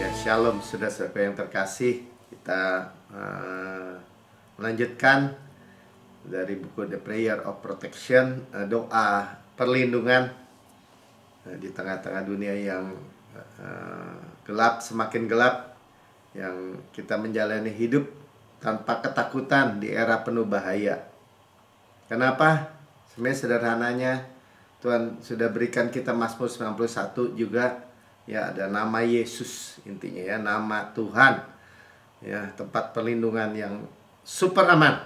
Ya, shalom saudara-saudara yang terkasih. Kita melanjutkan dari buku The Prayer of Protection, doa perlindungan di tengah-tengah dunia yang gelap, semakin gelap, yang kita menjalani hidup tanpa ketakutan di era penuh bahaya. Kenapa? Sebenarnya sederhananya Tuhan sudah berikan kita Mazmur 91 juga. Ya, ada nama Yesus, intinya ya, nama Tuhan. Ya, tempat perlindungan yang super aman.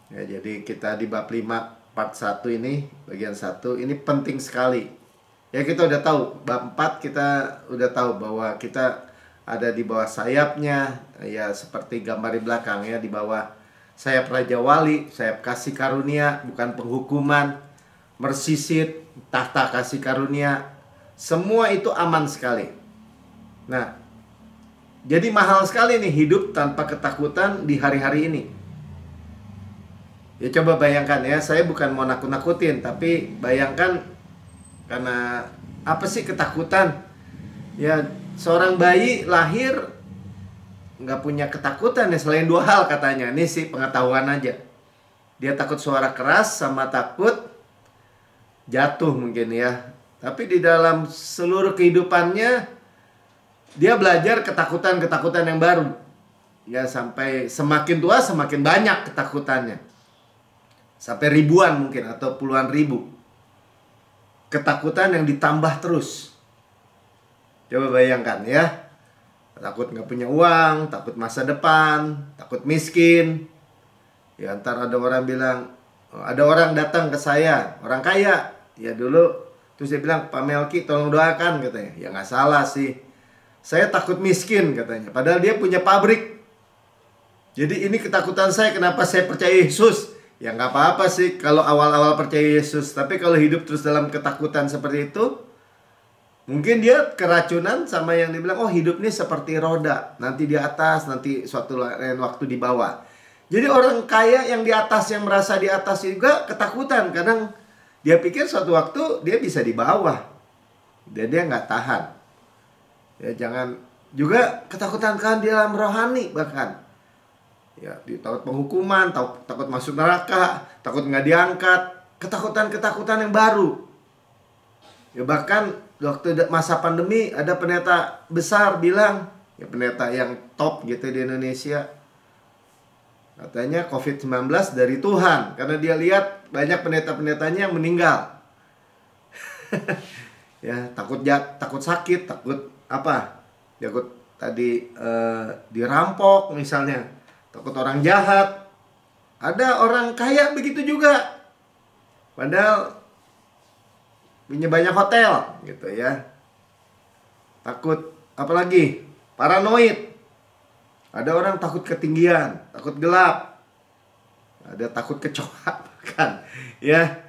Ya, jadi kita di bab 5 part 1 ini, bagian 1 ini penting sekali. Ya, kita udah tahu, bab 4 kita udah tahu bahwa kita ada di bawah sayapnya, ya seperti gambar di belakang ya, di bawah sayap Raja Wali, sayap kasih karunia, bukan penghukuman, mersisit, tahta kasih karunia. Semua itu aman sekali. Nah, jadi mahal sekali nih hidup tanpa ketakutan di hari-hari ini. Ya coba bayangkan ya, saya bukan mau nakut-nakutin, tapi bayangkan, karena apa sih ketakutan? Ya, seorang bayi lahir nggak punya ketakutan ya, selain 2 hal katanya. Ini sih pengetahuan aja. Dia takut suara keras sama takut jatuh mungkin ya. Tapi di dalam seluruh kehidupannya dia belajar ketakutan-ketakutan yang baru. Ya, sampai semakin tua semakin banyak ketakutannya. Sampai ribuan mungkin atau puluhan ribu. Ketakutan yang ditambah terus. Coba bayangkan ya. Takut nggak punya uang, takut masa depan, takut miskin. Ya, ntar ada orang bilang, ada orang datang ke saya, orang kaya. Ya dulu, terus dia bilang, Pak Melki tolong doakan katanya. Ya nggak salah sih. Saya takut miskin katanya. Padahal dia punya pabrik. Jadi ini ketakutan saya, kenapa saya percaya Yesus. Ya nggak apa-apa sih kalau awal-awal percaya Yesus. Tapi kalau hidup terus dalam ketakutan seperti itu, mungkin dia keracunan sama yang dibilang, oh hidup ini seperti roda. Nanti di atas, nanti suatu lain waktu di bawah. Jadi orang kaya yang di atas, yang merasa di atas juga ketakutan. Kadang dia pikir suatu waktu dia bisa di bawah. Dan dia nggak tahan. Ya jangan juga ketakutan kan di dalam rohani bahkan. Ya, takut penghukuman, takut masuk neraka, takut nggak diangkat, ketakutan-ketakutan yang baru. Ya bahkan waktu masa pandemi ada pendeta besar bilang, ya pendeta yang top gitu di Indonesia, katanya COVID-19 dari Tuhan, karena dia lihat banyak pendeta-pendetanya yang meninggal. Ya, takut sakit, takut apa? Takut tadi dirampok misalnya. Takut orang jahat. Ada orang kaya begitu juga. Padahal punya banyak hotel gitu ya. Takut apalagi? Paranoid. Ada orang takut ketinggian, takut gelap. Ada takut kecoa bahkan ya.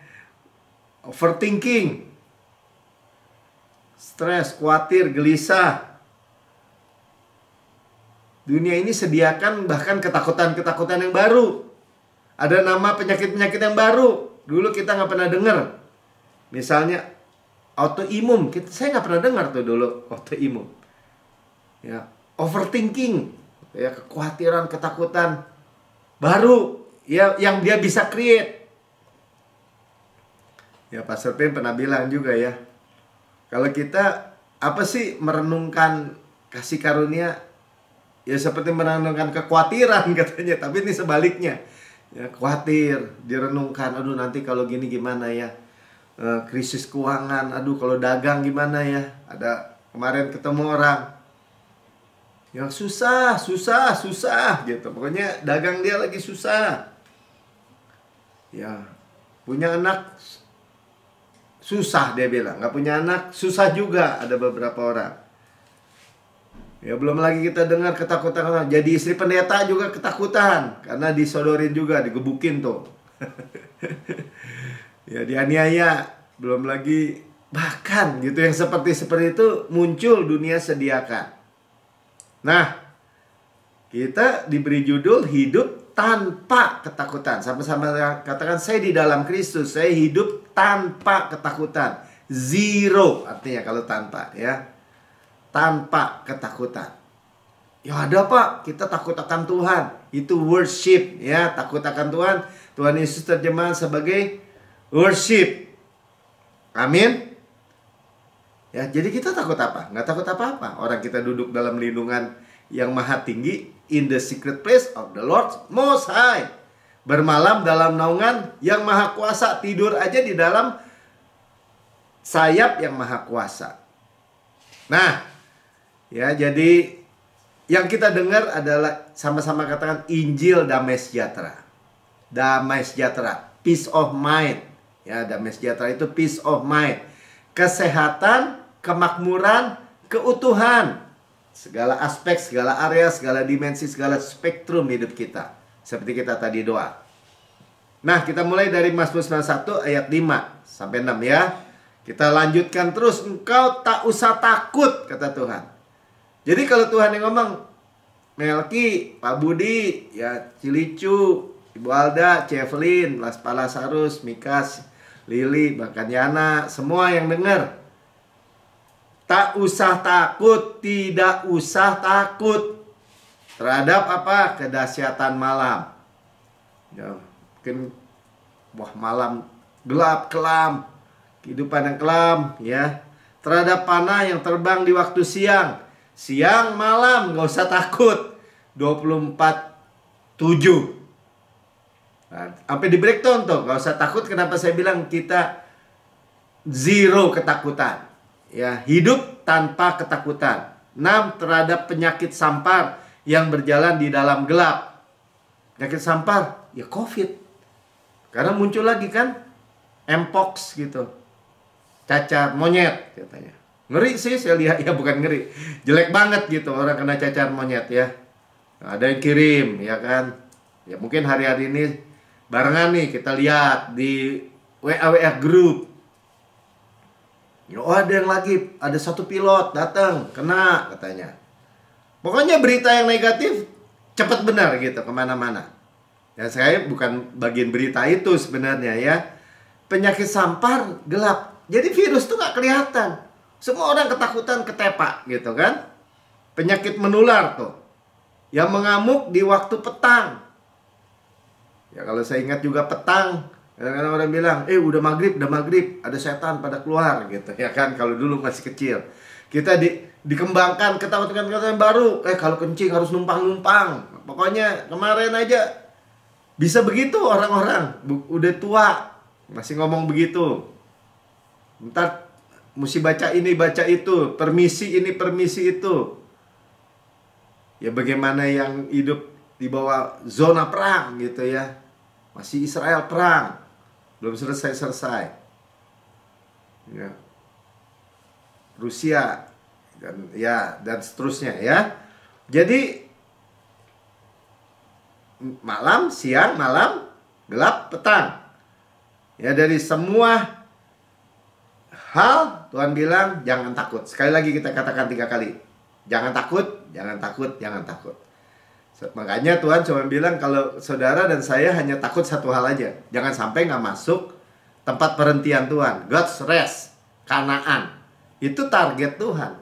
Overthinking. Stres, khawatir, gelisah. Dunia ini sediakan bahkan ketakutan-ketakutan yang baru. Ada nama penyakit-penyakit yang baru. Dulu kita nggak pernah dengar. Misalnya autoimun. Saya nggak pernah dengar tuh dulu autoimun. Ya, overthinking. Ya, kekhawatiran, ketakutan baru. Ya, yang dia bisa create. Ya, Pastor Pim pernah bilang juga ya. Kalau kita apa sih merenungkan kasih karunia, ya seperti merenungkan kekhawatiran katanya, tapi ini sebaliknya. Ya, khawatir, direnungkan, aduh nanti kalau gini gimana ya, krisis keuangan, aduh kalau dagang gimana ya. Ada kemarin ketemu orang yang susah gitu, pokoknya dagang dia lagi susah. Ya, punya anak susah dia bilang, nggak punya anak susah juga ada beberapa orang. Ya belum lagi kita dengar ketakutan, jadi istri pendeta juga ketakutan karena disodorin juga, digebukin tuh. Ya dianiaya, belum lagi bahkan gitu yang seperti itu muncul dunia sediakan. Nah, kita diberi judul hidup tanpa ketakutan. Sama-sama katakan, saya di dalam Kristus, saya hidup tanpa ketakutan. Zero artinya kalau tanpa ya. tanpa ketakutan. Ya ada Pak, kita takut akan Tuhan. Itu worship ya, takut akan Tuhan. Tuhan Yesus terjemahan sebagai worship. Amin. Ya, jadi kita takut apa? Nggak takut apa-apa. Orang kita duduk dalam lindungan yang maha tinggi, in the secret place of the Lord Most High. Bermalam dalam naungan yang maha kuasa, tidur aja di dalam sayap yang maha kuasa. Nah, ya jadi yang kita dengar adalah sama-sama katakan Injil damai sejahtera. Damai sejahtera, peace of mind. Ya, damai sejahtera itu peace of mind. Kesehatan, kemakmuran, keutuhan. Segala aspek, segala area, segala dimensi, segala spektrum hidup kita. Seperti kita tadi doa. Nah, kita mulai dari Mazmur 91 ayat 5 sampai 6 ya. Kita lanjutkan terus. Engkau tak usah takut, kata Tuhan. Jadi kalau Tuhan yang ngomong, Melki, Pak Budi, ya Cilicu, Ibu Alda, Cevelin, Las Palasarus, Mikas, Lili, bahkan Yana, semua yang dengar. Tak usah takut, tidak usah takut. Terhadap apa? Kedahsyatan malam. Ya, mungkin wah malam gelap kelam, kehidupan yang kelam ya. Terhadap panah yang terbang di waktu siang. Siang malam nggak usah takut. 24/7. Nah, sampai di breakdown tuh, nggak usah takut. Kenapa saya bilang kita zero ketakutan? Ya, hidup tanpa ketakutan. 6. Terhadap penyakit sampar yang berjalan di dalam gelap. Penyakit sampar, ya COVID. Karena muncul lagi kan, Mpox gitu. Cacar monyet katanya. Ngeri sih saya lihat, ya bukan ngeri. Jelek banget gitu orang kena cacar monyet ya. Nah, ada yang kirim ya kan. Ya mungkin hari-hari ini barengan nih kita lihat di WA group. Ya, oh ada yang lagi, ada satu pilot datang, kena katanya. Pokoknya berita yang negatif cepat benar gitu kemana-mana. Ya saya bukan bagian berita itu sebenarnya ya. Penyakit sampar gelap. Jadi virus tuh nggak kelihatan. Semua orang ketakutan ketepak gitu kan. Penyakit menular tuh. Yang mengamuk di waktu petang. Ya kalau saya ingat juga petang. Kadang-kadang orang bilang, udah maghrib, ada setan pada keluar gitu. Ya kan kalau dulu masih kecil. Kita dikembangkan ketakutan-ketakutan baru. Kalau kencing harus numpang-numpang. Pokoknya kemarin aja bisa begitu orang-orang. Udah tua masih ngomong begitu. Ntar mesti baca ini, baca itu. Permisi ini, permisi itu. Ya bagaimana yang hidup di bawah zona perang gitu ya. Masih Israel perang. Belum selesai-selesai. Ya. Rusia dan seterusnya ya. Jadi malam, siang, malam, gelap, petang. Ya dari semua hal Tuhan bilang jangan takut. Sekali lagi kita katakan 3 kali. Jangan takut, jangan takut, jangan takut. Makanya Tuhan cuma bilang kalau saudara dan saya hanya takut satu hal aja. Jangan sampai nggak masuk tempat perhentian Tuhan. God's rest, Kanaan. Itu target Tuhan.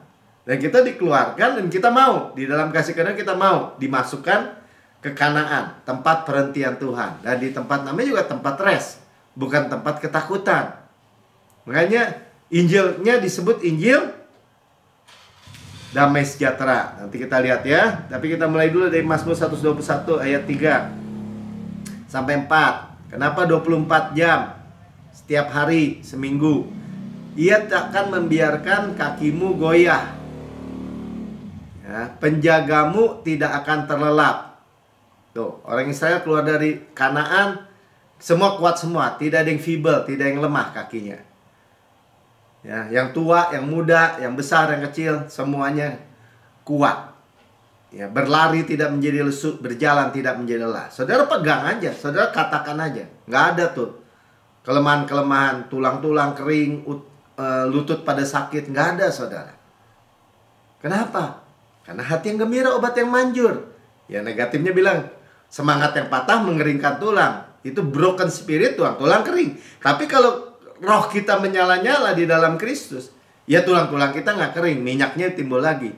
Dan kita dikeluarkan dan kita mau. Di dalam kasih karunia kita mau dimasukkan ke Kanaan. Tempat perhentian Tuhan. Dan di tempat namanya juga tempat rest. Bukan tempat ketakutan. Makanya Injilnya disebut Injil damai sejahtera. Nanti kita lihat ya. Tapi kita mulai dulu dari Mazmur 121 ayat 3 sampai 4. Kenapa 24 jam? Setiap hari, seminggu. Ia takkan membiarkan kakimu goyah. Ya, penjagamu tidak akan terlelap. Tuh, orang Israel keluar dari Kanaan, semua kuat semua. Tidak ada yang feeble, tidak ada yang lemah kakinya. Ya, yang tua, yang muda, yang besar, yang kecil, semuanya kuat. Ya, berlari tidak menjadi lesu, berjalan tidak menjadi lelah. Saudara pegang aja, saudara katakan aja. Nggak ada tuh kelemahan-kelemahan, tulang-tulang kering, lutut pada sakit. Nggak ada saudara. Kenapa? Karena hati yang gembira obat yang manjur. Ya negatifnya bilang semangat yang patah mengeringkan tulang. Itu broken spirit, tulang kering. Tapi kalau roh kita menyala-nyala di dalam Kristus, Ya tulang-tulang kita nggak kering, minyaknya timbul lagi.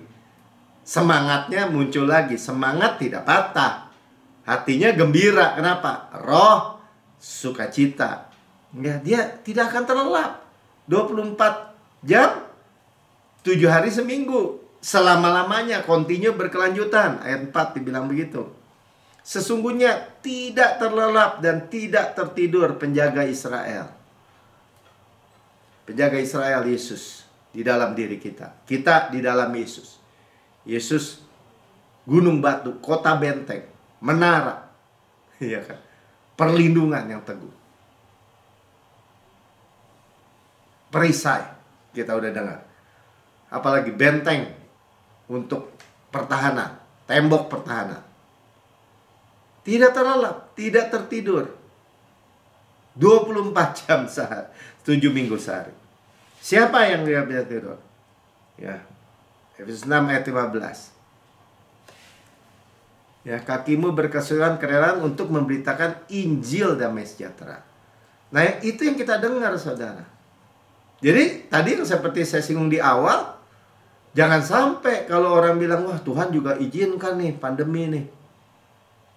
Semangatnya muncul lagi, semangat tidak patah. Hatinya gembira, kenapa? Roh sukacita. Ya, dia tidak akan terlelap. 24 jam, 7 hari seminggu. Selama-lamanya, continue berkelanjutan. Ayat 4 dibilang begitu. Sesungguhnya tidak terlelap dan tidak tertidur penjaga Israel. Penjaga Israel Yesus di dalam diri kita. Kita di dalam Yesus. Yesus gunung batu, kota benteng, menara. Iya kan? Perlindungan yang teguh. Perisai kita udah dengar. Apalagi benteng untuk pertahanan, tembok pertahanan. Tidak terlelap, tidak tertidur. 24 jam sehari, 7 minggu sehari. Siapa yang tidak bisa tidur? Ya. Efesus 6 ayat 15. Ya, kakimu berkesudahan kerelaan untuk memberitakan Injil damai sejahtera. Nah, itu yang kita dengar, saudara. Jadi, tadi yang seperti saya singgung di awal, jangan sampai kalau orang bilang, wah Tuhan juga izinkan nih pandemi nih.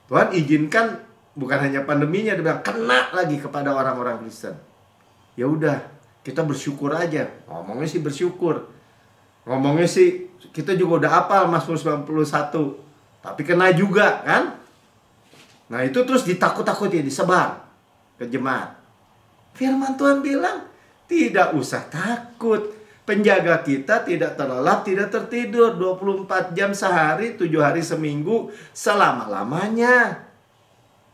Tuhan izinkan bukan hanya pandeminya, dia bilang kena lagi kepada orang-orang Kristen. Ya udah, kita bersyukur aja. Ngomongnya sih bersyukur. Ngomongnya sih kita juga udah hafal Mazmur 91. Tapi kena juga kan? Nah itu terus ditakut-takuti, disebar ke jemaat. Firman Tuhan bilang, tidak usah takut. Penjaga kita tidak terlelap, tidak tertidur 24 jam sehari, 7 hari seminggu, selama-lamanya.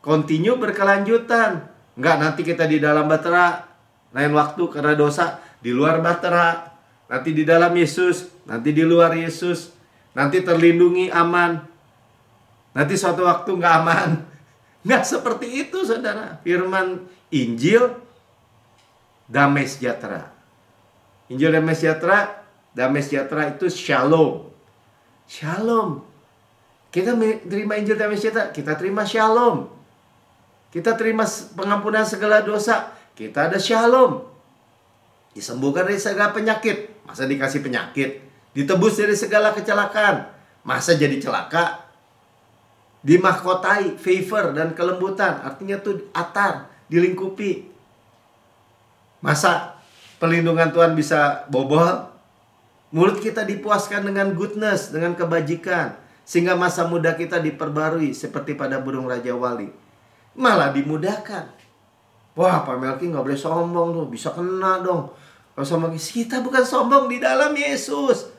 Continue berkelanjutan. Enggak nanti kita di dalam bahtera, lain waktu karena dosa, di luar bahtera. Nanti di dalam Yesus, nanti di luar Yesus. Nanti terlindungi, aman. Nanti suatu waktu nggak aman. Nggak seperti itu, saudara. Firman Injil, damai sejahtera. Injil damai sejahtera itu shalom. Shalom. Kita terima Injil damai sejahtera, kita terima shalom. Kita terima pengampunan segala dosa, kita ada shalom. Disembuhkan dari segala penyakit, masa dikasih penyakit. Ditebus dari segala kecelakaan, masa jadi celaka. Dimahkotai, favor dan kelembutan, artinya tuh atar, dilingkupi. Masa perlindungan Tuhan bisa bobol? Mulut kita dipuaskan dengan goodness, dengan kebajikan, sehingga masa muda kita diperbarui seperti pada burung Raja Wali. Malah dimudahkan. Wah, Pak Melki nggak boleh sombong tuh, bisa kena dong. Kalau sombong, kita bukan sombong di dalam Yesus.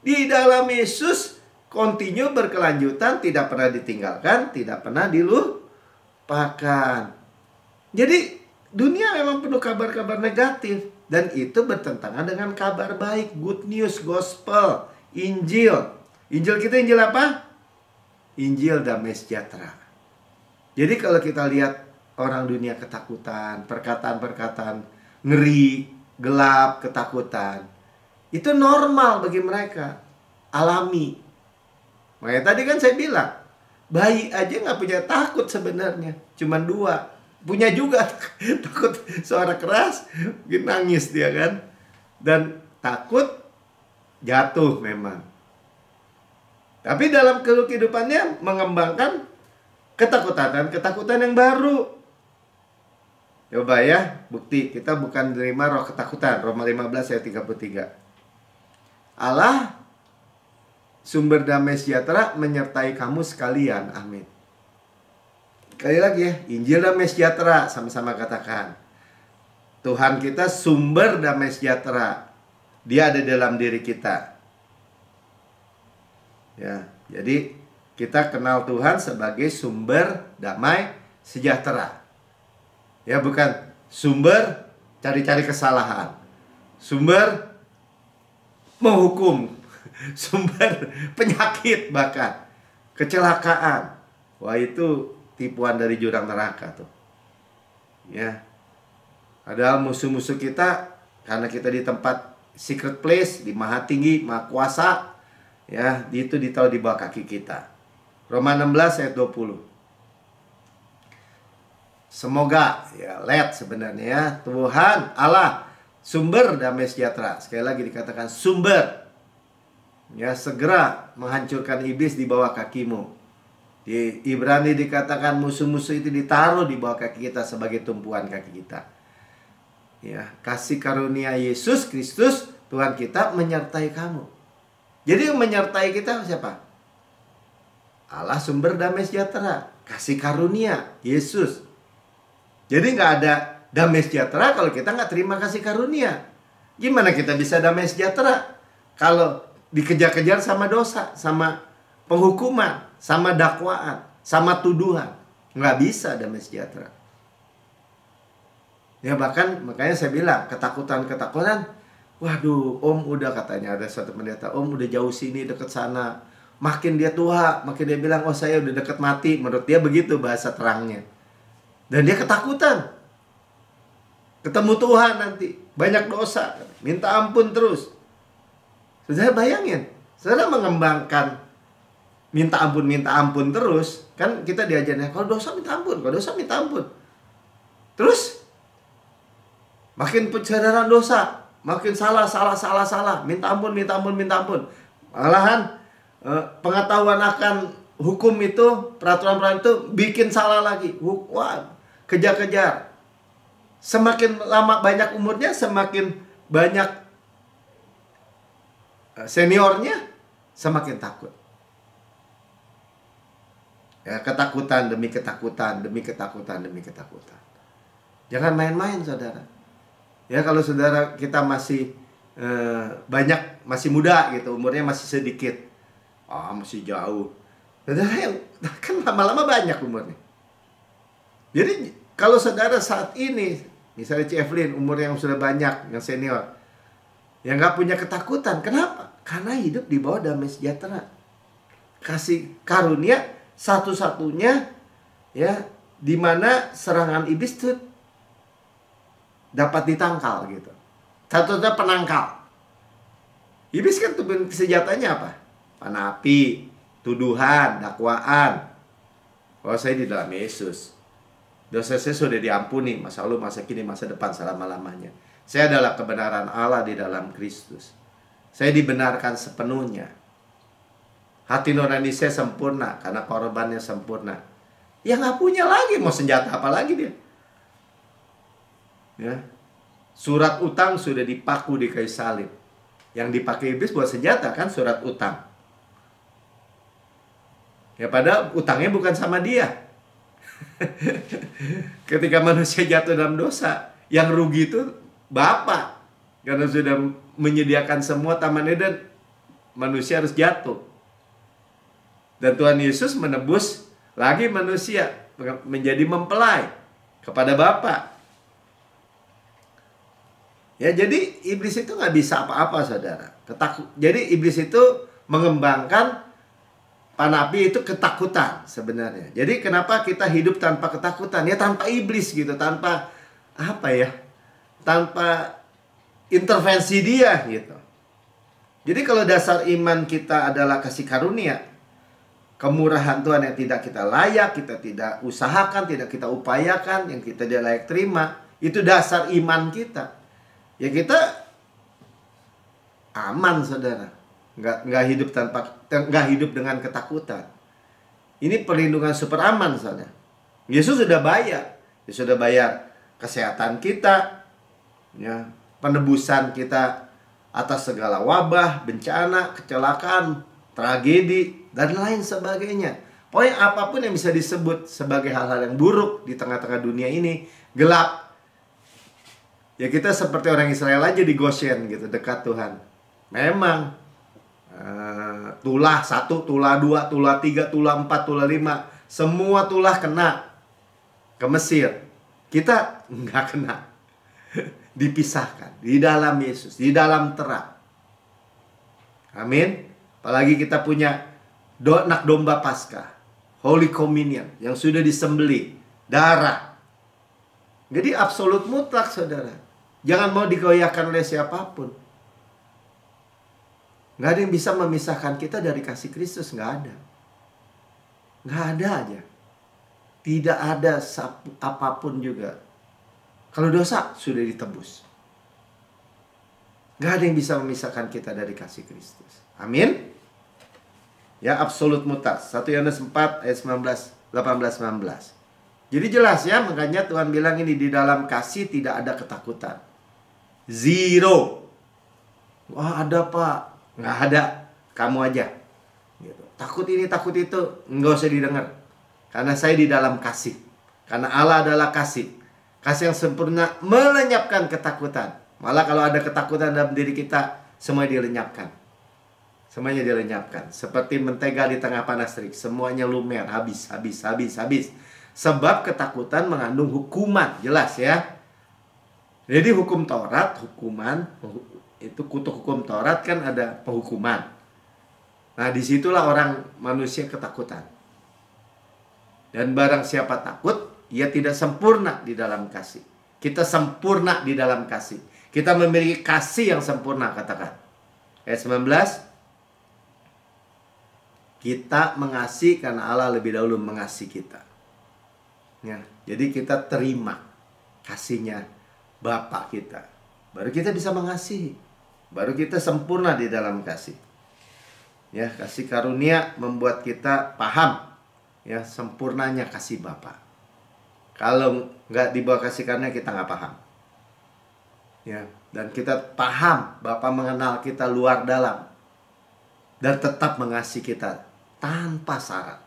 Di dalam Yesus, continue berkelanjutan, tidak pernah ditinggalkan, tidak pernah dilupakan. Jadi, dunia memang penuh kabar-kabar negatif. Dan itu bertentangan dengan kabar baik, good news, gospel, Injil. Injil kita Injil apa? Injil damai sejahtera. Jadi kalau kita lihat orang dunia ketakutan, perkataan-perkataan ngeri, gelap, ketakutan, itu normal bagi mereka, alami. Makanya tadi kan saya bilang, bayi aja nggak punya takut sebenarnya, cuman 2. Punya juga takut suara keras, mungkin nangis dia kan. Dan takut jatuh memang. Tapi dalam kehidupannya mengembangkan ketakutan dan ketakutan yang baru. Coba ya, bukti kita bukan menerima roh ketakutan. Roma 15 ayat 33. Allah sumber damai sejahtera menyertai kamu sekalian. Amin. Sekali lagi ya, Injil damai sejahtera, sama-sama katakan. Tuhan kita sumber damai sejahtera. Dia ada dalam diri kita. Ya, jadi kita kenal Tuhan sebagai sumber damai sejahtera. Ya, bukan sumber cari-cari kesalahan. Sumber menghukum. Sumber penyakit bahkan. Kecelakaan. Wah, itu tipuan dari jurang neraka tuh. Ya. Ada musuh-musuh kita karena kita di tempat secret place, di maha tinggi, maha kuasa, ya, itu ditaruh di bawah kaki kita. Roma 16 ayat 20. Semoga ya, sebenarnya ya, Tuhan Allah Sumber damai sejahtera. Sekali lagi dikatakan sumber. Ya, segera menghancurkan iblis di bawah kakimu. Di Ibrani dikatakan musuh-musuh itu ditaruh di bawah kaki kita sebagai tumpuan kaki kita. Ya, kasih karunia Yesus Kristus Tuhan kita menyertai kamu. Jadi yang menyertai kita siapa? Allah sumber damai sejahtera, kasih karunia Yesus. Jadi nggak ada damai sejahtera kalau kita nggak terima kasih karunia. Gimana kita bisa damai sejahtera kalau dikejar-kejar sama dosa, sama penghukuman, sama dakwaan, sama tuduhan? Nggak bisa damai sejahtera. Ya, bahkan makanya saya bilang ketakutan. Waduh, om udah, katanya ada satu pendeta, om udah jauh sini deket sana. Makin dia tua, makin dia bilang, oh saya udah deket mati. Menurut dia begitu bahasa terangnya. Dan dia ketakutan. Ketemu Tuhan nanti, banyak dosa, minta ampun terus. Saudara bayangin, saudara mengembangkan minta ampun terus. Kan kita diajarnya, kalau dosa minta ampun, kalau dosa minta ampun. Terus makin pencerahan dosa, makin salah, minta ampun. Malahan pengetahuan akan hukum itu, peraturan-peraturan itu bikin salah lagi. Wah, kejar-kejar. Semakin lama banyak umurnya, semakin banyak seniornya, semakin takut. Ya, ketakutan demi ketakutan. Jangan main-main, saudara. Ya, kalau saudara kita masih masih muda gitu, umurnya masih sedikit, masih jauh, saudara yang kan lama-lama banyak umurnya. Jadi kalau saudara saat ini, misalnya Ci Evelyn umur yang sudah banyak, yang senior, yang nggak punya ketakutan, kenapa? Karena hidup di bawah damai sejahtera, kasih karunia satu-satunya, ya, di mana serangan iblis itu dapat ditangkal gitu. Satu-satunya penangkal. Iblis kan tuh senjatanya apa? Panah api, tuduhan, dakwaan. Kalau saya di dalam Yesus, dosa saya sudah diampuni, masa lalu, masa kini, masa depan, selama-lamanya. Saya adalah kebenaran Allah di dalam Kristus. Saya dibenarkan sepenuhnya. Hati nurani saya sempurna karena korbannya sempurna. Ya nggak punya lagi, mau senjata apa lagi dia? Ya. Surat utang sudah dipaku di kayu salib. Yang dipakai iblis buat senjata kan surat utang. Ya, padahal utangnya bukan sama dia. Ketika manusia jatuh dalam dosa, yang rugi itu Bapa, karena sudah menyediakan semua taman Eden, manusia harus jatuh. Dan Tuhan Yesus menebus lagi manusia menjadi mempelai kepada Bapa. Ya, jadi iblis itu nggak bisa apa-apa, saudara. Jadi iblis itu mengembangkan panah api itu ketakutan sebenarnya. Jadi kenapa kita hidup tanpa ketakutan? Ya tanpa iblis gitu, tanpa apa ya? Tanpa intervensi dia gitu. Jadi kalau dasar iman kita adalah kasih karunia, kemurahan Tuhan yang tidak kita layak, kita tidak usahakan, tidak kita upayakan, yang kita tidak layak terima, itu dasar iman kita. Ya kita aman, saudara. Nggak hidup dengan ketakutan. Ini perlindungan super aman, saudara. Yesus sudah bayar. Dia sudah bayar kesehatan kita, ya, penebusan kita atas segala wabah, bencana, kecelakaan, tragedi, dan lain sebagainya. Pokoknya apapun yang bisa disebut sebagai hal-hal yang buruk di tengah-tengah dunia ini, gelap, ya kita seperti orang Israel aja di Goshen gitu, dekat Tuhan. Memang tulah 1, tulah 2, tulah 3, tulah 4, tulah 5, semua tulah kena ke Mesir. Kita nggak kena. Dipisahkan di dalam Yesus, di dalam terang. Amin. Apalagi kita punya anak domba Paskah, Holy Communion, yang sudah disembelih, darah. Jadi absolut mutlak, saudara. Jangan mau dikoyakkan oleh siapapun. Nggak ada yang bisa memisahkan kita dari kasih Kristus. Nggak ada. Nggak ada aja. Tidak ada apapun juga. Kalau dosa sudah ditebus. Gak ada yang bisa memisahkan kita dari kasih Kristus. Amin. Ya, absolut mutas. 1 Yohanes 4 ayat 18-19. Jadi jelas ya, makanya Tuhan bilang ini, di dalam kasih tidak ada ketakutan. Zero. Wah, ada Pak. Nggak ada. Kamu aja. Gitu. Takut ini, takut itu, nggak usah didengar. Karena saya di dalam kasih. Karena Allah adalah kasih. Kasih yang sempurna melenyapkan ketakutan. Malah kalau ada ketakutan dalam diri kita, semua dilenyapkan. Semuanya dilenyapkan. Seperti mentega di tengah panas terik. Semuanya lumer. Habis. Sebab ketakutan mengandung hukuman. Jelas ya. Jadi hukum Taurat, hukuman. Itu kutuk hukum Taurat kan ada penghukuman. Nah, disitulah orang manusia ketakutan. Dan barang siapa takut, ia tidak sempurna di dalam kasih. Kita sempurna di dalam kasih. Kita memiliki kasih yang sempurna, katakan. Ayat 19. Kita mengasihi karena Allah lebih dahulu mengasihi kita. Ya, jadi kita terima kasihnya Bapa kita. Baru kita bisa mengasihi. Baru kita sempurna di dalam kasih. Ya, kasih karunia membuat kita paham ya sempurnanya kasih Bapa. Kalau nggak dibawa kasih karunia, kita nggak paham. Ya, dan kita paham Bapa mengenal kita luar dalam dan tetap mengasihi kita tanpa syarat.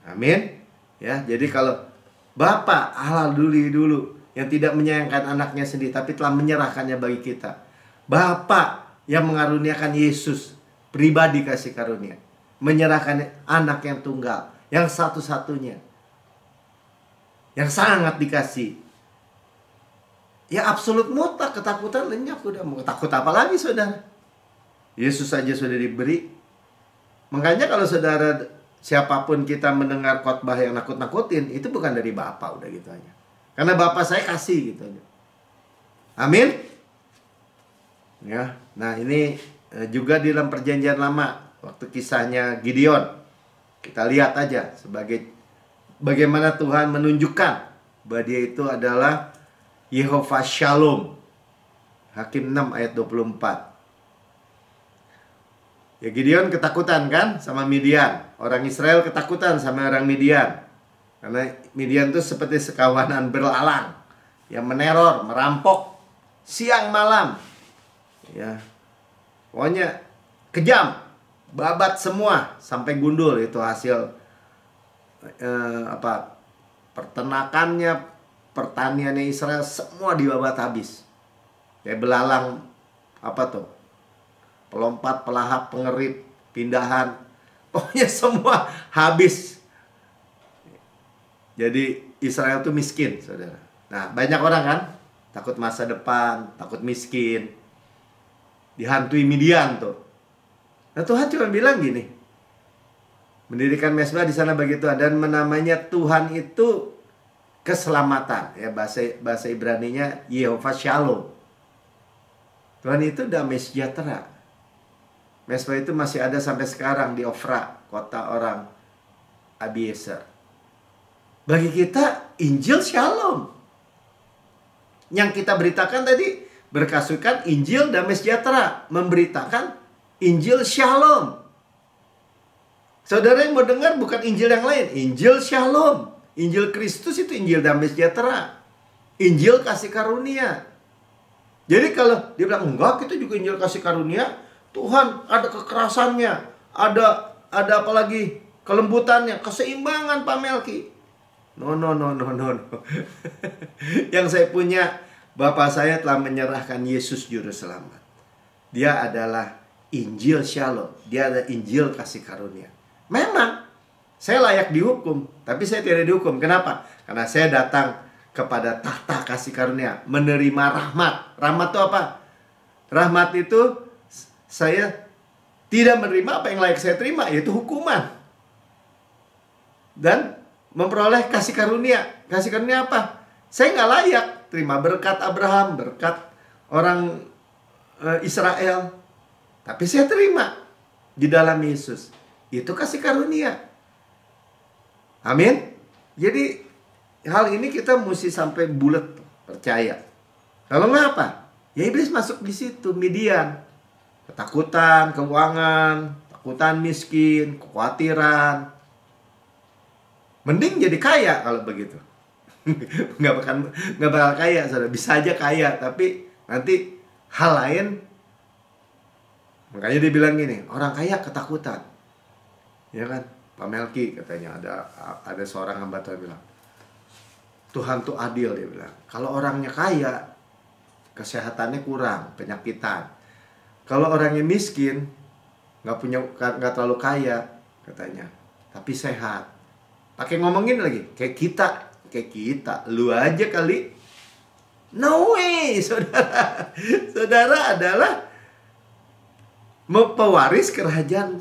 Amin. Ya, jadi kalau Bapa Allah dulu yang tidak menyayangkan anaknya sendiri, tapi telah menyerahkannya bagi kita. Bapa yang mengaruniakan Yesus pribadi kasih karunia, menyerahkan anak yang tunggal, yang satu-satunya, yang sangat dikasih. Ya, absolut mutlak, ketakutan lenyap. Udah mau takut apa lagi, saudara? Yesus saja sudah diberi. Makanya kalau saudara, siapapun kita mendengar khotbah yang nakut-nakutin, itu bukan dari Bapa, udah gitu aja. Karena Bapa saya kasih gitu aja. Amin. Ya, nah ini juga di dalam perjanjian lama, waktu kisahnya Gideon, kita lihat aja sebagai bagaimana Tuhan menunjukkan bahwa dia itu adalah Yehova Shalom. Hakim 6 ayat 24. Ya, Gideon ketakutan kan sama Midian. Orang Israel ketakutan sama orang Midian. Karena Midian itu seperti sekawanan belalang yang meneror, merampok siang malam. Ya. Pokoknya kejam, babat semua sampai gundul. Itu hasil peternakannya, pertaniannya Israel semua dibabat habis. Kayak belalang pelompat, pelahap, pengerit, pindahan. Pokoknya semua habis. Jadi Israel itu miskin, saudara. Nah, banyak orang kan takut masa depan, takut miskin, dihantui Midian tuh. Nah, Tuhan cuma bilang gini, mendirikan mezbah di sana bagi Tuhan, dan menamanya Tuhan itu keselamatan. Ya, bahasa Ibraninya Yehova Shalom. Tuhan itu damai sejahtera. Mezbah itu masih ada sampai sekarang di Ofra, kota orang Abiezer. Bagi kita Injil Shalom. Yang kita beritakan tadi, berkasukan Injil damai sejahtera, memberitakan Injil Shalom. Saudara yang mau dengar bukan Injil yang lain, Injil Shalom. Injil Kristus itu Injil damai sejahtera, Injil kasih karunia. Jadi kalau dia bilang enggak, kita juga Injil kasih karunia, Tuhan ada kekerasannya, ada apa lagi, kelembutannya, keseimbangan Pak Melki. No. Yang saya punya, Bapak saya telah menyerahkan Yesus Juru Selamat. Dia adalah Injil Shalom. Dia ada Injil kasih karunia. Memang saya layak dihukum, tapi saya tidak dihukum. Kenapa? Karena saya datang kepada tahta kasih karunia, menerima rahmat. Rahmat itu apa? Rahmat itu saya tidak menerima apa yang layak saya terima, yaitu hukuman. Dan memperoleh kasih karunia. Kasih karunia apa? Saya nggak layak terima berkat Abraham, berkat orang Israel. Tapi saya terima di dalam Yesus. Itu kasih karunia. Amin. Jadi hal ini kita mesti sampai bulat percaya. Kalau nggak apa? Ya iblis masuk di situ, Midian. Ketakutan, keuangan, takutan miskin, kekhawatiran. Mending jadi kaya kalau begitu. nggak bakal kaya, saudara. Bisa aja kaya, tapi nanti hal lain. Makanya dia bilang gini, orang kaya ketakutan. Ya kan? Pak Melki katanya ada seorang hamba Tuhan bilang, Tuhan tuh adil, dia bilang. Kalau orangnya kaya, kesehatannya kurang, penyakitan. Kalau orangnya miskin, nggak terlalu kaya, katanya, tapi sehat. Pakai ngomongin lagi, kayak kita, lu aja kali. No way, saudara. Saudara adalah pewaris kerajaan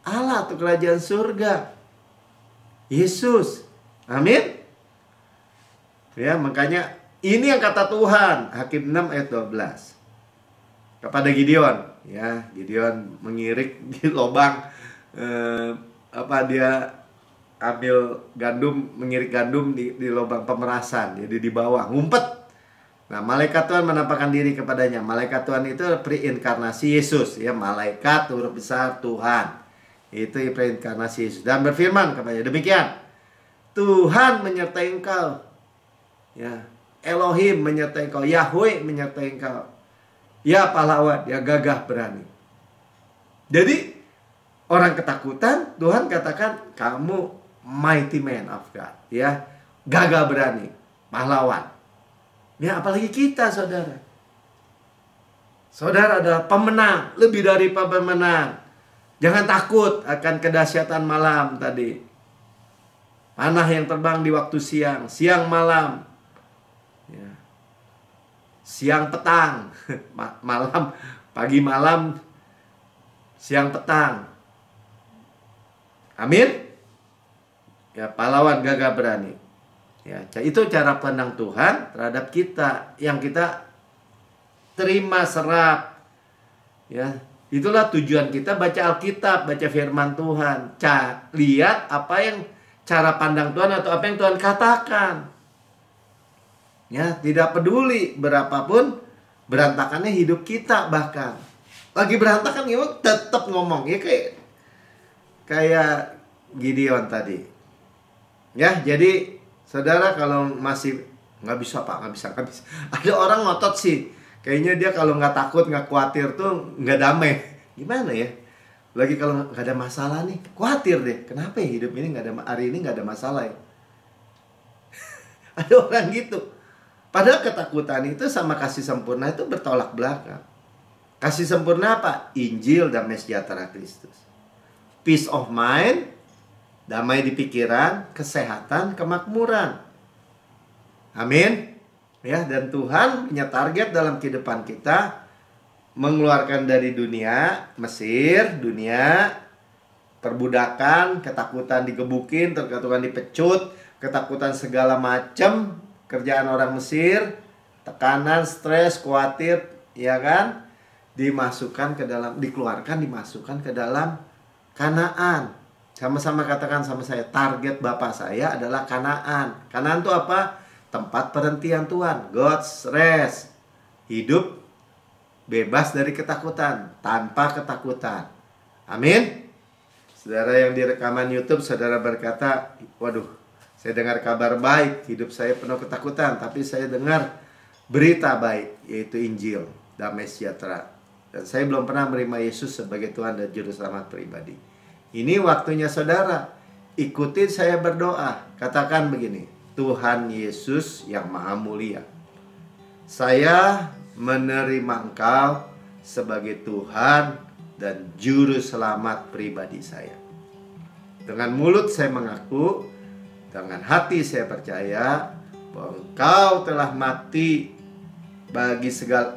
Allah atau kerajaan surga. Yesus. Amin. Ya, makanya ini yang kata Tuhan, Hakim 6 ayat 12. Kepada Gideon, ya, Gideon mengirik di lubang dia ambil gandum, mengirik gandum di lubang pemerasan, jadi di bawah, ngumpet. Nah, malaikat Tuhan menampakkan diri kepadanya. Malaikat Tuhan itu preinkarnasi Yesus, ya, malaikat huruf besar Tuhan. Itu preinkarnasi Yesus, dan berfirman kepadanya, demikian, Tuhan menyertai engkau. Ya, Elohim menyertai engkau, Yahweh menyertai engkau. Ya pahlawan, ya gagah berani. Jadi orang ketakutan, Tuhan katakan kamu mighty man of God, ya, gagah berani, pahlawan. Ya, apalagi kita, saudara. Saudara adalah pemenang, lebih dari pemenang. Jangan takut akan kedahsyatan malam tadi. Panah yang terbang di waktu siang, siang malam, ya. Siang petang, malam, pagi malam, siang petang. Amin. Ya, pahlawan gagah berani. Ya, itu cara pandang Tuhan terhadap kita yang kita terima, serap. Ya, itulah tujuan kita baca Alkitab, baca firman Tuhan. Lihat apa yang cara pandang Tuhan atau apa yang Tuhan katakan. Ya, tidak peduli berapapun berantakannya hidup kita, bahkan lagi berantakan gimana tetap ngomong. Ya, kayak Gideon tadi. Ya, jadi saudara, kalau masih nggak bisa Pak, nggak bisa. Ada orang ngotot sih, kayaknya dia kalau nggak takut, nggak khawatir tuh nggak damai. Gimana ya? Lagi kalau nggak ada masalah nih, khawatir deh. Kenapa ya hidup ini hari ini nggak ada masalah ya? Ada orang gitu. Padahal ketakutan itu sama kasih sempurna itu bertolak belakang. Kasih sempurna apa? Injil, damai sejahtera Kristus. Peace of mind, damai di pikiran, kesehatan, kemakmuran. Amin. Ya, dan Tuhan punya target dalam kehidupan kita, mengeluarkan dari dunia Mesir, dunia perbudakan, ketakutan digebukin, ketakutan dipecut, ketakutan segala macam, kerjaan orang Mesir, tekanan, stres, khawatir, ya kan? Dimasukkan ke dalam, dikeluarkan, dimasukkan ke dalam Kanaan. Sama-sama katakan sama saya, target Bapak saya adalah Kanaan. Kanaan itu apa? Tempat perhentian Tuhan, God's rest. Hidup bebas dari ketakutan, tanpa ketakutan. Amin. Saudara yang di rekaman YouTube, saudara berkata, waduh, saya dengar kabar baik, hidup saya penuh ketakutan, tapi saya dengar berita baik, yaitu Injil, damai sejahtera. Dan saya belum pernah menerima Yesus sebagai Tuhan dan Juru Selamat pribadi. Ini waktunya saudara, ikuti saya berdoa. Katakan begini, Tuhan Yesus yang Maha Mulia, saya menerima Engkau sebagai Tuhan dan Juru Selamat pribadi saya. Dengan mulut saya mengaku, dengan hati saya percaya bahwa Engkau telah mati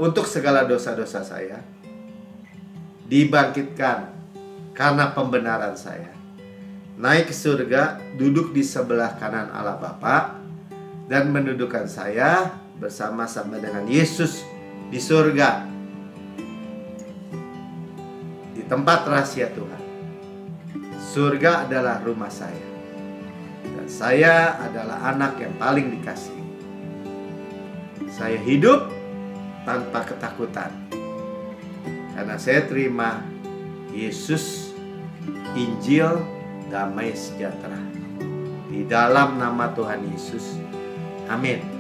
untuk segala dosa-dosa saya, dibangkitkan karena pembenaran saya, naik ke surga, duduk di sebelah kanan Allah Bapa, dan mendudukkan saya bersama-sama dengan Yesus di surga, di tempat rahasia Tuhan. Surga adalah rumah saya, dan saya adalah anak yang paling dikasihi. Saya hidup tanpa ketakutan. Karena saya terima Yesus, Injil, damai sejahtera. Di dalam nama Tuhan Yesus. Amin.